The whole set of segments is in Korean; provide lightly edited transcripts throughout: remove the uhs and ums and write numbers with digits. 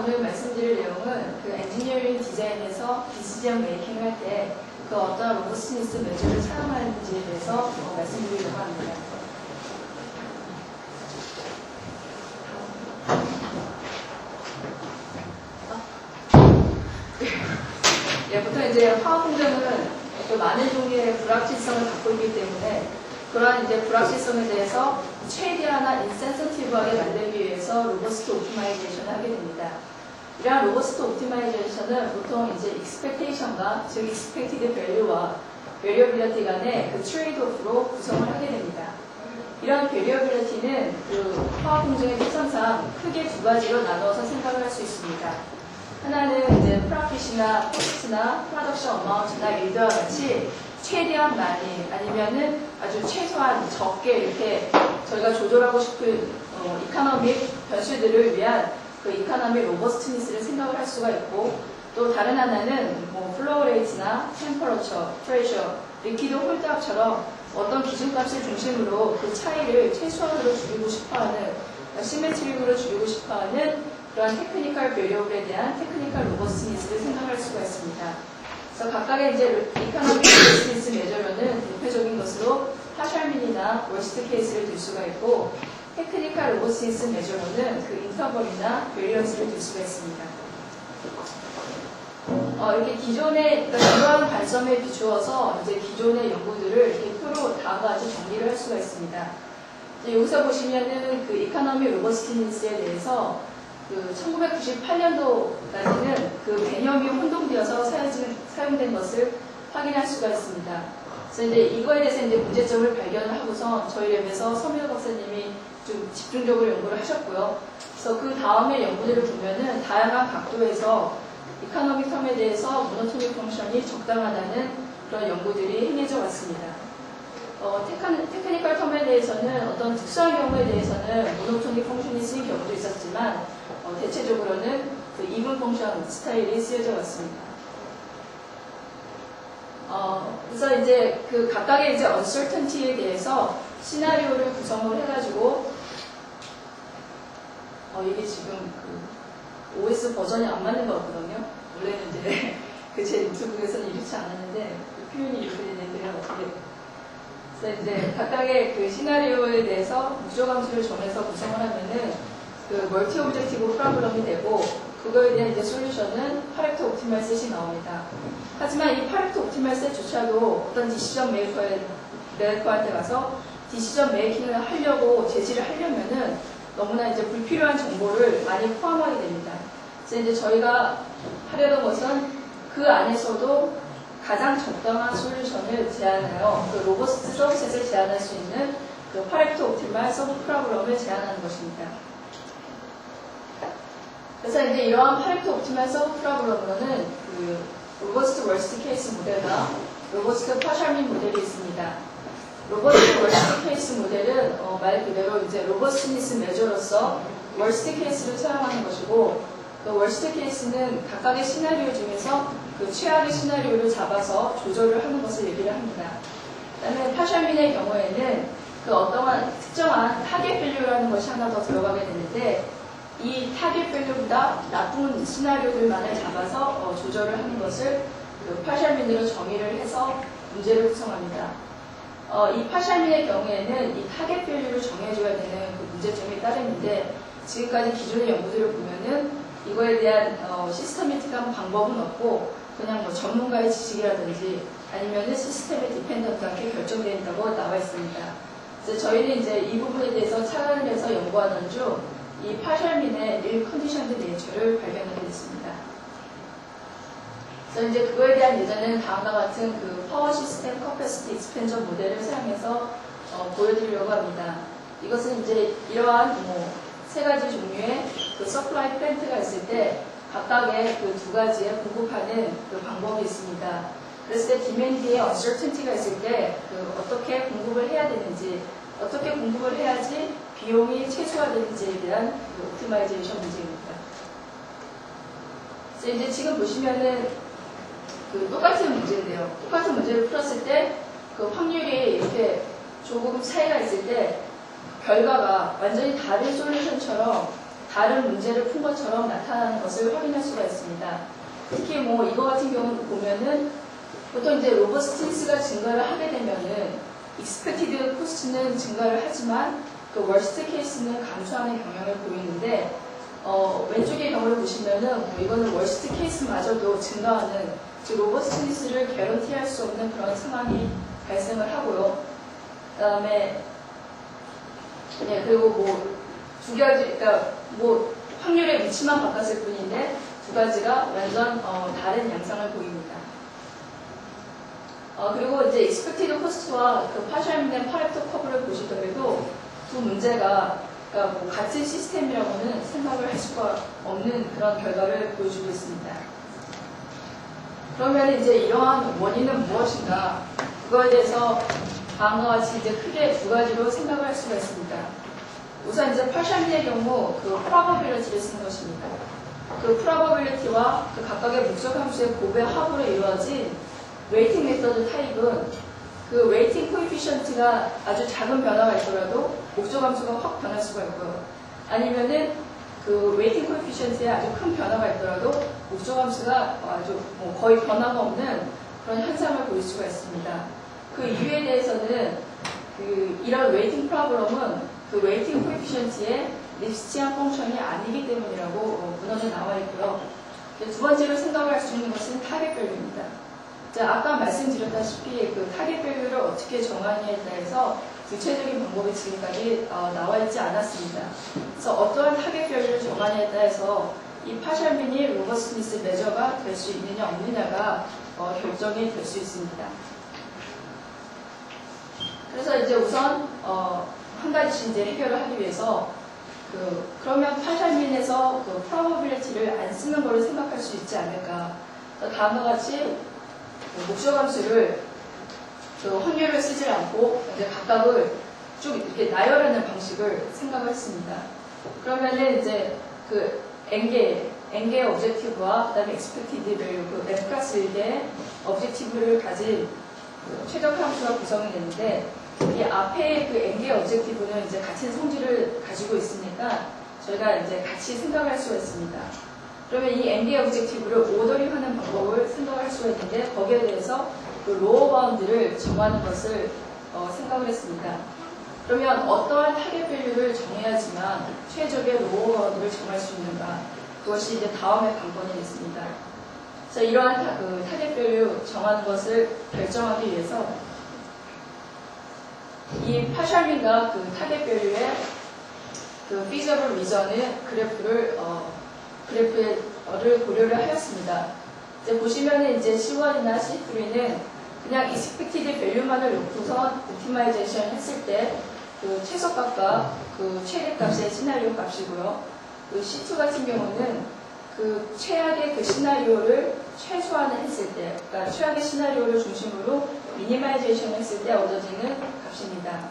오늘 말씀드릴 내용은 그 엔지니어링 디자인에서 디시전 메이킹을 할 때 그 어떤 로버스니스 메저를 사용하는지에 대해서 말씀드리려고 합니다. 예, 보통 이제 화학 공정은 또 많은 종류의 불확실성을 갖고 있기 때문에 그러한 이제 불확실성에 대해서 최대한 인센서티브하게 만들기 위해서 로버스트 옵티마이제이션을 하게 됩니다. 이러한 로버스트 옵티마이제이션은 보통 이제 expectation과 즉 expected value와 variability 간의 그 트레이드오프로 구성을 하게 됩니다. 이런 variability는 그 화학 공정의 특성상 크게 두 가지로 나누어서 생각을 할 수 있습니다. 하나는 이제 프로핏이나 코스트나 프로덕션 어마운트나 일드와 같이 최대한 많이 아니면은 아주 최소한 적게 이렇게 저희가 조절하고 싶은 이코노믹 변수들을 위한 그 이코노믹 로버스트니스를 생각을 할 수가 있고 또 다른 하나는 뭐 플로우 레이트나 템퍼러처, 프레셔, 리퀴드 홀드압처럼 어떤 기준값을 중심으로 그 차이를 최소한으로 줄이고 싶어하는 시메트릭으로 줄이고 싶어하는 그런 테크니컬 베리어블에 대한 테크니컬 로버스트니스를 생각할 수가 있습니다. 그래서 각각의 이제 이코노믹 로버스트니스 메저로는 대표적인 것으로 파셜민이나 월스트 케이스를 들 수가 있고 테크니컬 로버스트니스 메저로는 그 인터벌이나 베리언스를 들 수가 있습니다. 이렇게 기존의 이러한 관점에 비추어서 이제 기존의 연구들을 대표로 다음과 같이 정리를 할 수가 있습니다. 여기서 보시면은 그 이코노믹 로버스트니스에 대해서 그 1998년도까지는 그 개념이 혼동되어서 사용된 것을 확인할 수가 있습니다. 그래서 이제 이거에 대해서 이제 문제점을 발견을 하고서 저희 랩에서 서민호 박사님이 좀 집중적으로 연구를 하셨고요. 그래서 그 다음에 연구들을 보면은 다양한 각도에서 이코노믹 텀에 대해서 모노토닉 펑션이 적당하다는 그런 연구들이 행해져 왔습니다. 테크니컬 텀에 대해서는 어떤 특수한 경우에 대해서는 모노토닉 펑션이 쓰인 경우도 있었지만 대체적으로는 그 이분 펑션 스타일이 쓰여져 왔습니다. 그래서 이제 그 각각의 이제 uncertainty에 대해서 시나리오를 구성을 해가지고 이게 지금 그 OS 버전이 안 맞는 것 같거든요. 원래는 이제 그 제 노트북에서는 이렇지 않았는데 그 표현이 이렇게 되는데요. 어떻게? 그래서 이제 각각의 그 시나리오에 대해서 무조함수를 정해서 구성을 하면은 그 멀티 오브젝티브 프로그램이 되고 그거에 대한 이제 솔루션은 파레토 옵티멀 셋이 나옵니다. 하지만 이 파레토 옵티멀 셋조차도 어떤 디시전 메이커한테 가서 디시전 메이킹을 하려고 제시를 하려면은 너무나 이제 불필요한 정보를 많이 포함하게 됩니다. 그래서 이제 저희가 하려던 것은 그 안에서도 가장 적당한 솔루션을 제안하여 그 로버스트 서브셋을 제안할 수 있는 그 파레토 옵티멀 서브 프로그램을 제안하는 것입니다. 그래서 이제 이러한 파레토 옵티멀 서브 프로그램으로는 그 로버스트 월스트 케이스 모델과 로버스트 파셜민 모델이 있습니다. 로버스트 월스트 케이스 모델은 말 그대로 이제 로버스트니스 메저로서 월스트 케이스를 사용하는 것이고 그 월스트 케이스는 각각의 시나리오 중에서 그 최악의 시나리오를 잡아서 조절을 하는 것을 얘기를 합니다. 그다음에 파셜민의 경우에는 그 어떠한 특정한 타겟 밸류라는 것이 하나 더 들어가게 되는데 이 타겟 밸류보다 나쁜 시나리오들만을 잡아서 조절을 하는 것을 그 파셜민으로 정의를 해서 문제를 구성합니다. 이 파셜민의 경우에는 이 타겟 밸류를 정해줘야 되는 그 문제점이 따르는데 지금까지 기존의 연구들을 보면은 이거에 대한 시스테미틱한 방법은 없고 그냥 뭐 전문가의 지식이라든지 아니면은 시스템에 디펜던트하게 결정된다고 나와 있습니다. 그래서 저희는 이제 이 부분에 대해서 착안을 해서 연구하는 중 이 파셜민의 일 컨디션드 네이처를 발견하게 됐습니다. 그래서 이제 그거에 대한 예전에는 다음과 같은 그 파워 시스템 커패시티 익스펜저 모델을 사용해서 보여드리려고 합니다. 이것은 이제 이러한 세 가지 종류의 그 서플라이 플랜트가 있을 때 각각의 그 두 가지에 공급하는 그 방법이 있습니다. 그랬을 때 디맨드에 uncertainty가 있을 때 그 어떻게 공급을 해야 되는지, 어떻게 공급을 해야지 비용이 최소화되는지에 대한 그 옵티마이제이션 문제입니다. 그래서 이제 지금 보시면은 그 똑같은 문제인데요. 똑같은 문제를 풀었을 때 그 확률이 이렇게 조금 차이가 있을 때 결과가 완전히 다른 솔루션처럼 다른 문제를 푼 것처럼 나타나는 것을 확인할 수가 있습니다. 특히 뭐 이거 같은 경우도 보면은 보통 이제 로버스티니스가 증가를 하게 되면은 expected cost는 증가를 하지만 그 worst case는 감소하는 경향을 보이는데 왼쪽의 경우를 보시면은 뭐 이거는 worst case마저도 증가하는 즉 로버스티니스를 개런티할 수 없는 그런 상황이 발생을 하고요. 그다음에 네, 그리고 뭐 두 가지, 그러니까 뭐 확률의 위치만 바꿨을 뿐인데 두 가지가 완전 다른 양상을 보입니다. 그리고 이제 expected cost와 그 파셜된 파레토 커브를 보시더라도 두 문제가 그러니까 뭐 같은 시스템이라고는 생각을 할 수가 없는 그런 결과를 보여주고 있습니다. 그러면 이제 이러한 원인은 무엇인가? 그거에 대해서 다음과 같이 이제 크게 두 가지로 생각을 할 수가 있습니다. 우선 이제 파셜미의 경우 그 probability를 쓰는 것입니다. 그 probability와 그 각각의 목적 함수의 곱의 합으로 이루어진 웨이팅 메서드 타입은 그 웨이팅 코에피션트가 아주 작은 변화가 있더라도 목적 함수가 확 변할 수가 있고요. 아니면은 그 웨이팅 코에피션트에 아주 큰 변화가 있더라도 목적 함수가 아주 뭐 거의 변화가 없는 그런 현상을 보일 수가 있습니다. 그 이유에 대해서는 이런 웨이팅 프로블럼은 그 웨이팅 코에피션트의 리스치한 펑션이 아니기 때문이라고 문헌에 나와 있고요. 두 번째로 생각을 할 수 있는 것은 타겟 밸류입니다. 아까 말씀드렸다시피 그 타겟 밸류를 어떻게 정하느냐에 대해서 구체적인 방법이 지금까지 나와 있지 않았습니다. 그래서 어떠한 타겟 밸류를 정하느냐에 따라서 이 파셜민이 로버스티니스 메저가 될 수 있느냐 없느냐가 결정이 될 수 있습니다. 그래서 이제 우선 한 가지씩 이제 해결을 하기 위해서 그러면 파셜민에서 그 probability를 안 쓰는 거를 생각할 수 있지 않을까. 다음과 같이 목적 함수를 그 확률을 쓰지 않고 이제 각각을 쭉 이렇게 나열하는 방식을 생각을 했습니다. 그러면은 이제 그 n개의 objective와 그다음에 expected value, 그 n 플러스 1개의 objective를 가진 최적화 함수가 구성이 되는데 이 앞에 그 n개의 objective는 이제 같은 성질을 가지고 있으니까 저희가 이제 같이 생각을 할 수가 있습니다. 그러면 이 n개의 objective를 오더링하는 방법을 생각할 수가 있는데 거기에 대해서 그 로어 바운드를 정하는 것을 생각을 했습니다. 그러면 어떠한 타겟 밸류를 정해야지만 최적의 로어 바운드를 정할 수 있는가? 그것이 이제 다음의 관건이 됐습니다. 그래서 이러한 그 타겟 밸류 정하는 것을 결정하기 위해서 이 파셜민과 그 타겟 밸류의 그 feasible region의 그래프를 고려를 하였습니다. 이제 보시면은 이제 C1이나 C3는 그냥 expected value만을 놓고선 옵티마이제이션 했을 때 그 최소값과 그 최대값의 시나리오 값이고요. 그 C2 같은 경우는 그 최악의 그 시나리오를 최소화를 했을 때, 그러니까 최악의 시나리오를 중심으로 미니마이제이션 했을 때 얻어지는 값입니다.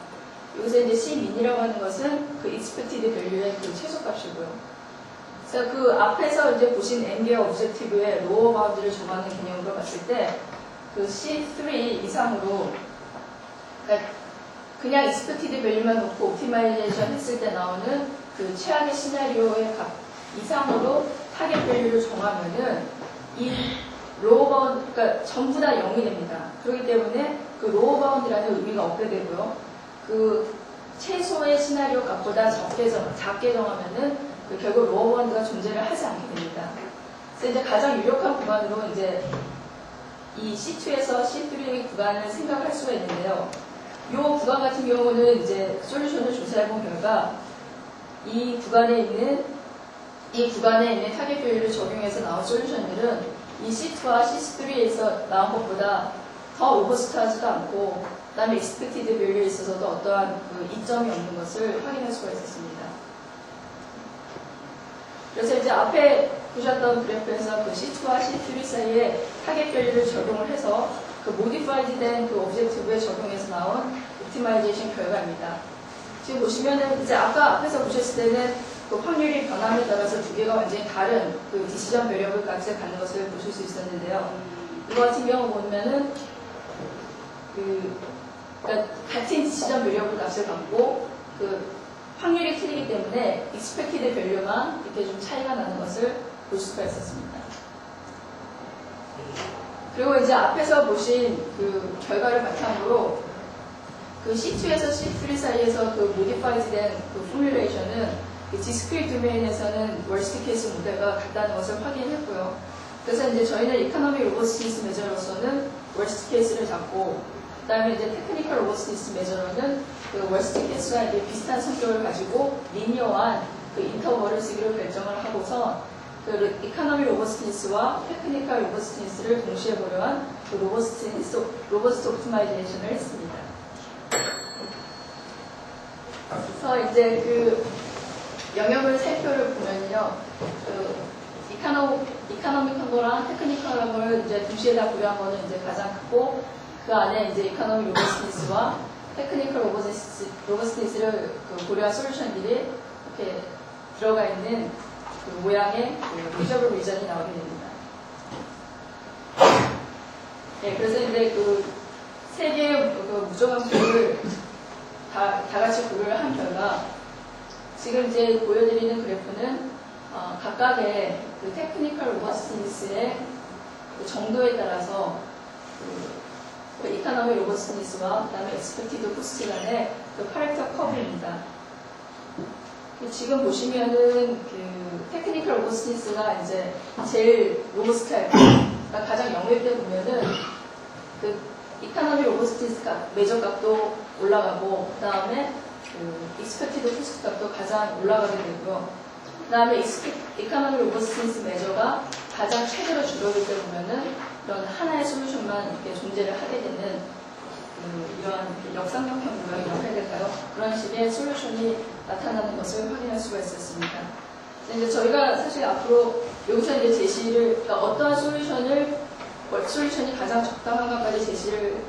여기서 이제 C-min이라고 하는 것은 그 expected value의 그 최소값이고요. 그래서 그 앞에서 이제 보신 n개의 objective의 로어 바운드를 정하는 개념으로 봤을 때 그 C3 이상으로 그러니까 그냥 expected value만 놓고 옵티마이제이션 했을 때 나오는 그 최악의 시나리오의 값 이상으로 타겟 밸류를 정하면은 이 로어 바운드, 그러니까 전부 다 0이 됩니다. 그렇기 때문에 그 로어 바운드라는 의미가 없게 되고요. 그 최소의 시나리오 값보다 작게 정하면은 결국 로어 바운드가 존재를 하지 않게 됩니다. 그래서 이제 가장 유력한 구간으로 이제 이 C2에서 C3 구간을 생각할 수가 있는데요. 이 구간 같은 경우는 이제 솔루션을 조사해본 결과 이 구간에 있는 타겟 밸류를 적용해서 나온 솔루션들은 이 C2와 C3에서 나온 것보다 더 오버스트하지도 않고 그다음에 expected value에 있어서도 어떠한 그 이점이 없는 것을 확인할 수가 있었습니다. 그래서 이제 앞에 보셨던 그래프에서 그 C2와 C3 사이에 타겟 밸류를 적용을 해서 그 모디파이드 된 그 오브젝티브에 적용해서 나온 옵티마이제이션 결과입니다. 지금 보시면은 이제 아까 앞에서 보셨을 때는 그 확률이 변함에 따라서 두 개가 완전히 다른 그 디시전 베리어블 값을 갖는 것을 보실 수 있었는데요. 이거 같은 경우 보면은 그러니까 같은 디시전 베리어블 값을 갖고 그 확률이 틀리기 때문에 expected value만 이렇게 좀 차이가 나는 것을 볼 수가 있었습니다. 그리고 이제 앞에서 보신 그 결과를 바탕으로 그 C2에서 C3 사이에서 그 modified 된 그 포뮬레이션은 discrete domain에서는 worst case 모델과 같다는 것을 확인했고요. 그래서 이제 저희는 economic robustness measure로서는 worst case를 잡고, 그 다음에 이제 technical robustness measure로는 그 worst case와 이제 비슷한 성격을 가지고 리니어한 그 인터벌을 쓰기로 결정을 하고서 그 economic robustness와 technical robustness를 동시에 고려한 그 robust optimization을 했습니다. 그래서 이제 그 영역을 살펴를 보면요, 그 이카노믹한 거랑 테크니컬한 걸 이제 동시에 다 고려한 거는 이제 가장 크고, 그 안에 이제 이카노믹 로버스니스와 테크니컬 로버스니스를 그 고려한 솔루션들이 이렇게 들어가 있는 그 모양의 그 리저블 리전이 나오게 됩니다. 네, 그래서 이제 그 세 개의 그 무조함수를 다 같이 고려를 한 결과, 지금 이제 보여드리는 그래프는 각각의 그 테크니컬 로버스니스의 그 정도에 따라서 그 이카노믹 로버스니스와 그다음에 expected cost 간의 그 파렉터 커브입니다. 지금 보시면은 그 테크니컬 로버스니스가 이제 제일 로버스트할 때, 그러니까 가장 영역일 때 보면은 그 이카노믹 로버스니스 매저 값도 올라가고, 그 다음에 그 expected cost 값도 가장 올라가게 되고요. 그 다음에 이카노믹 로버스니스 매저가 가장 최대로 줄어들 때 보면은 그런 하나의 솔루션만 이렇게 존재를 하게 되는 이러한 역삼각형 모양이라고 해야 될까요? 그런 식의 솔루션이 나타나는 것을 확인할 수가 있었습니다. 이제 저희가 사실 앞으로 여기서 이제 제시를, 그러니까 어떠한 솔루션이 가장 적당한가까지 제시를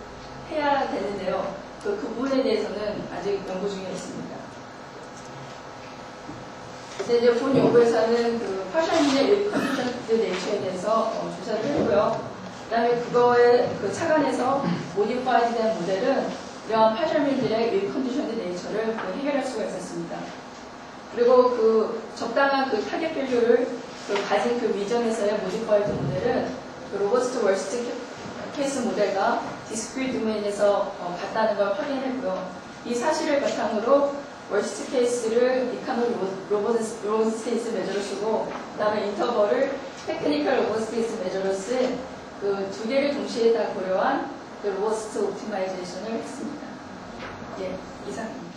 해야 되는데요. 그 부분에 대해서는 아직 연구 중에 있습니다. 이제 본 연구에서는 그 파셜민의 컨디션드 네이처에 대해서 조사를 했고요. 그 다음에 그거에 그 착안해서 모디파이드 된 모델은 이러한 파셜민들의 일컨디션드 네이처를 해결할 수가 있었습니다. 그리고 그 적당한 그 타겟 밸류를 그 가진 그 위전에서의 모디파이드 모델은 그 로버스트 월스트 케이스 모델과 디스크리트 도메인에서 같다는 걸 확인했고요. 이 사실을 바탕으로 월스트 케이스를 이카노믹 로버스티스 메저로 쓰고, 그 다음에 인터벌을 테크니컬 로버스티스 메저로 쓴 그 두 개를 동시에 다 고려한 그 로버스트 옵티마이제이션을 했습니다. 예, 이상입니다.